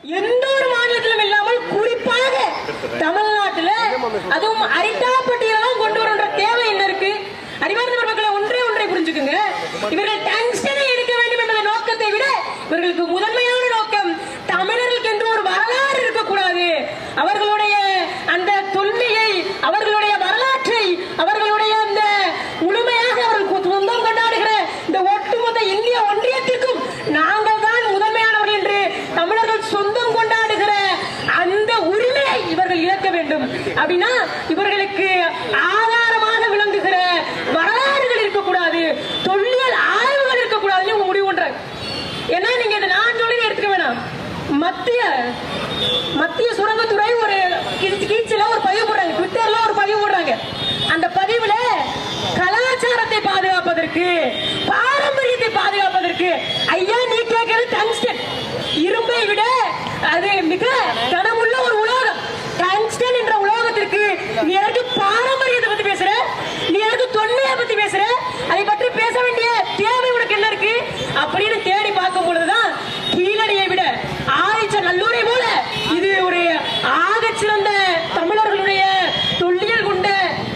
எந்த ஒரு மாநிலத்திலும் இல்லாமல் குறிப்பாக தமிழ்நாட்டில் அதுவும் அரிட்டாப்பட்டியெல்லாம் கொண்டு வர தேவை என்ன இருக்கு? அறிவார்ந்த மக்களை ஒன்றை புரிஞ்சுக்குங்க. இவர்கள் டங்ஸ்டனை எடுக்க வேண்டும் என்ற நோக்கத்தை விட இவர்களுக்கு முதன்மையான நோக்கம் தமிழர்களுக்கு என்று ஒரு வரலாறு இருக்கக்கூடாது. அவர்களுடைய அந்த தொன்மையை, அவர்களுடைய வரலாற்றை, அவர்களுடைய அந்த முழுமையாக அவர்கள் சொந்தம் கொண்டாடுகிற இந்த ஒட்டுமொத்த இந்திய ஒன்றியத்திற்கும் நாங்கள் தான் முதன்மையானவர்கள் என்று தமிழர்கள் சொந்தம் கொண்டாடுகிற அந்த உரிமையை இவர்கள் இழக்க வேண்டும். அப்படின்னா இவர்களுக்கு ஆதாரமாக விளங்குகிற வரலாறுகள் இருக்கக்கூடாது, தொல்லியல் ஆய்வுகள் இருக்கக்கூடாதுன்னு உங்க முடிவு பண்றாங்க. ஏன்னா நீங்க நான் சொல்லி எடுத்துக்க வேணாம். மத்திய சுரங்கத்துறை ஒரு கீழ்ச்சில ஒரு பதிவு போடுறாங்க, ட்விட்டர்ல ஒரு பதிவு போடுறாங்க. அந்த பதிவுல கலாச்சாரத்தை பாதுகாப்பதற்கு, பாரம்பரியத்தை பாதுகாப்பதற்கு ஐயா நீ கேட்கிறது டங்ஸ்டன், இரும்பை விட அது மிக கனமுள்ள ஒரு உலோகம். டங்ஸ்டன் என்ற உலோகத்திற்கு நீ எனக்கு பாரம்பரியத்தை பத்தி பேசுற, நீ எனக்கு தொன்மையை பத்தி பேசுற, அதை பற்றி பேச வேண்டிய தேவை உனக்கு என்ன இருக்கு அப்படின்னு தேடி பார்க்கும் பொழுதுதான் கீழடியை விட நல்லூரை போல இது ஒரு ஆக சிறந்த தமிழர்களுடைய தொல்லியல் கொண்ட,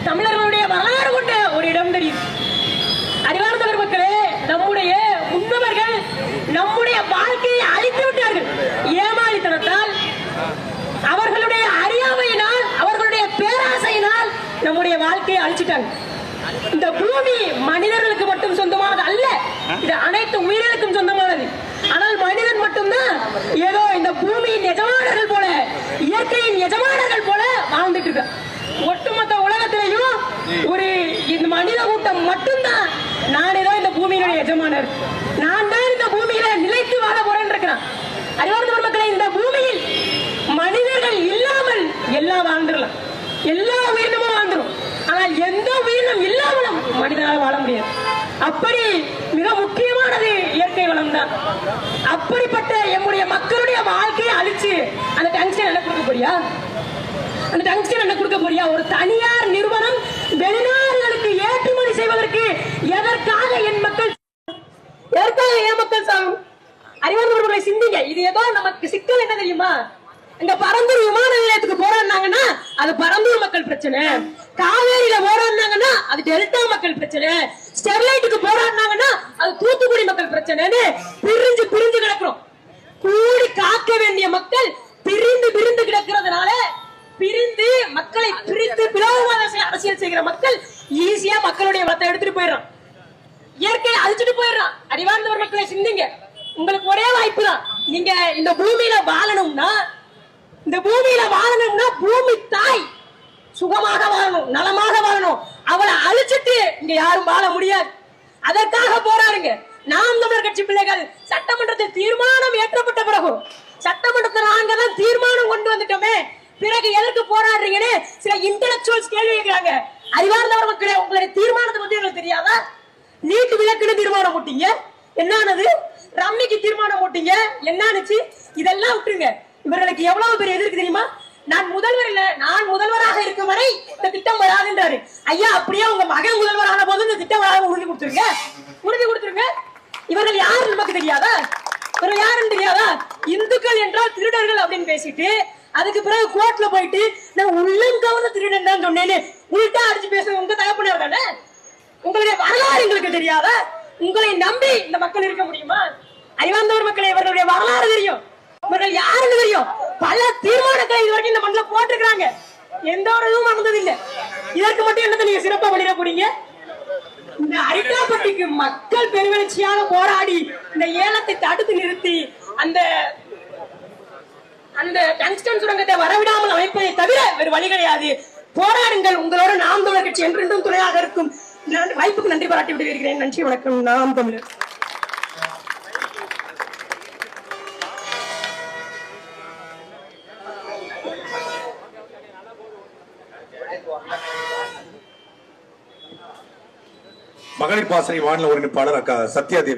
தமிழர்களுடைய வரலாறு கொண்ட ஒரு இடம் தெரியுது. அறிவார்ந்த மக்களே, நம்முடைய முன்னவர்கள் நம்முடைய வாழ்க்கையை அழித்து விட்டார்கள். ஏமாளித்தனத்தால், அவர்களுடைய அறியாமையினால், அவர்களுடைய பேராசையினால் நம்முடைய வாழ்க்கையை அழிச்சிட்டாங்க. இந்த பூமி மனிதர்களுக்கு மட்டும் சொந்தமானது அல்ல, இது அனைத்து உயிர்களுக்கும் சொந்தமானது. ஆனால் மனிதன் மட்டும்தான் ஏதோ இந்த பூமியின் எஜமானர்கள் போல, இயற்கையின் எஜமானர்கள் போல வாழ்ந்துட்டு இருக்க. ஒட்டுமொத்த உலகத்திலையும் ஒரு இந்த மனித கூட்டம் மட்டும்தான் நான் ஏதோ இந்த பூமியினுடைய எஜமானர், நான் தான் இந்த பூமியில நிலைத்து வாழ போறேன் இருக்கிறான். அறிவார்ந்த மக்களை, இந்த பூமியில் மனிதர்கள் இல்லாமல் எல்லாம் வாழ்ந்துடலாம், எல்லா உயிரினமும் வாழ்ந்துடும். ஆனால் எந்த உயிரினம் இல்லாமலும் மனிதனால் வாழ முடியாது. அப்படி மிக முக்கியமானது இயற்கை வளம் தான். அப்படிப்பட்ட எம்முடைய மக்களுடைய வாழ்க்கையை அழிச்சு அந்த டங்ஸ்டன் என்ன கொடுக்க போறியா? அந்த டங்ஸ்டன் என்ன கொடுக்க போறியா? ஒரு தனியார் நிறுவனம் வெளிநாடுகளுக்கு ஏற்றுமதி செய்வதற்கு எதற்காக என் மக்கள், எதற்காக என் மக்கள் சாகும்? அறிவார்ந்தவர்களை சிந்திங்க. இது ஏதோ நமக்கு சிக்கல் என்ன தெரியுமா? இந்த பரந்தூர் விமான நிலையத்துக்கு போறாங்கன்னா அது பரந்தூர் மக்கள் பிரச்சனை, காவேரியில போறாங்கன்னா அது டெல்டா மக்கள் பிரச்சனை, ஸ்டெர்லைட்டுக்கு போறாங்கன்னா அது தூத்துக்குடி மக்கள் பிரச்சனைன்னு பிரிஞ்சு கிடக்கிறோம். கூடி காக்க வேண்டிய மக்கள் பிரிந்து கிடக்கிறதுனால, பிரிந்து மக்களை பிரித்து பிளவுவாத அரசியல் செய்கிற மக்கள் ஈஸியா மக்களுடைய வளத்தை எடுத்துட்டு போயிடறான், இயற்கையை அழிச்சுட்டு போயிடறான். அறிவார்ந்தவர் மக்களை சிந்திங்க. உங்களுக்கு ஒரே வாய்ப்பு தான். நீங்க இந்த பூமியில வாழணும்னா, இந்த பூமியில வாழணும்னா பூமி தாய் சுகமாக வாழணும், நலமாக வாழணும். அவளை அழிச்சிட்டு இங்க யாரும் வாழ முடியாது. அதற்காக போராடுங்க. நாம் தமிழர் கட்சி பிள்ளைகள் சட்டமன்றத்தில் தீர்மானம் ஏற்றப்பட்ட பிறகு, சட்டமன்றத்தில் நாங்க தான் தீர்மானம் கொண்டு வந்துட்டோமே, பிறகு எதற்கு போராடுறீங்கன்னு சில இன்டெலக்சுவல்ஸ் கேள்வி கேட்கிறாங்க. அறிவார்ந்தவர் மக்களே, உங்களுடைய தீர்மானத்தை பத்தி உங்களுக்கு தெரியாதா? நீட்டு விலக்குன்னு தீர்மானம் போட்டீங்க, என்னானது? ரம்மிக்கு தீர்மானம் போட்டீங்க, என்னானுச்சு? இதெல்லாம் விட்டுருங்க. இவர்களுக்கு எவ்வளவு பெரிய எதிர்க்கு தெரியுமா? நான் முதல்வர் இல்ல, நான் முதல்வராக இருக்கும் வரை இந்த திட்டம் வராதுன்றாரு. ஐயா, அப்படியே உங்க மகன் முதல்வரான போது இந்த திட்டம் வராது உறுதி கொடுத்துருங்க. இவர்கள் யாரு நமக்கு தெரியாதா? இவர்கள் யாருன்னு தெரியாதா? இந்துக்கள் என்றால் திருடர்கள் அப்படின்னு பேசிட்டு, அதுக்கு பிறகு கோர்ட்ல போயிட்டு நான் உள்ளம் கவர்ந்த திருடன் தான் சொன்னேன்னு உள்டா அடிச்சு பேசுறது உங்க தகப்பனர் தானே? உங்களுடைய வரலாறு எங்களுக்கு தெரியாதா? உங்களை நம்பி இந்த மக்கள் இருக்க முடியுமா? அறிவார்ந்தவர் மக்களை, இவர்களுடைய வரலாறு தெரியும், இவர்கள் யாருன்னு தெரியும். பல தீர்மானங்களை இதுவரைக்கும் இந்த மண்ணில் போட்டிருக்கிறாங்க, எந்த ஒரு இதுவும் நடந்ததில்லை. இதற்கு மட்டும் என்னத்தை நீங்க சிறப்பா பண்ணிட போறீங்க? இந்த அரிட்டாப்பட்டிக்கு மக்கள் பெருவெளிச்சியாக போராடி இந்த ஏலத்தை தடுத்து நிறுத்தி அந்த அந்த டங்ஸ்டன் சுரங்கத்தை வரவிடாமல் அமைப்பதை தவிர வேறு வழி கிடையாது. போராடுங்கள். உங்களோட நாம் தமிழர் கட்சி என்றென்றும் துணையாக இருக்கும். வாய்ப்புக்கு நன்றி பாராட்டி விடுகிறேன். நன்றி, வணக்கம். நாம் தமிழர். மகளிர் பாசறை மாநில ஒருங்கிணைப்பாளர் அக்கா சத்யாதேவி.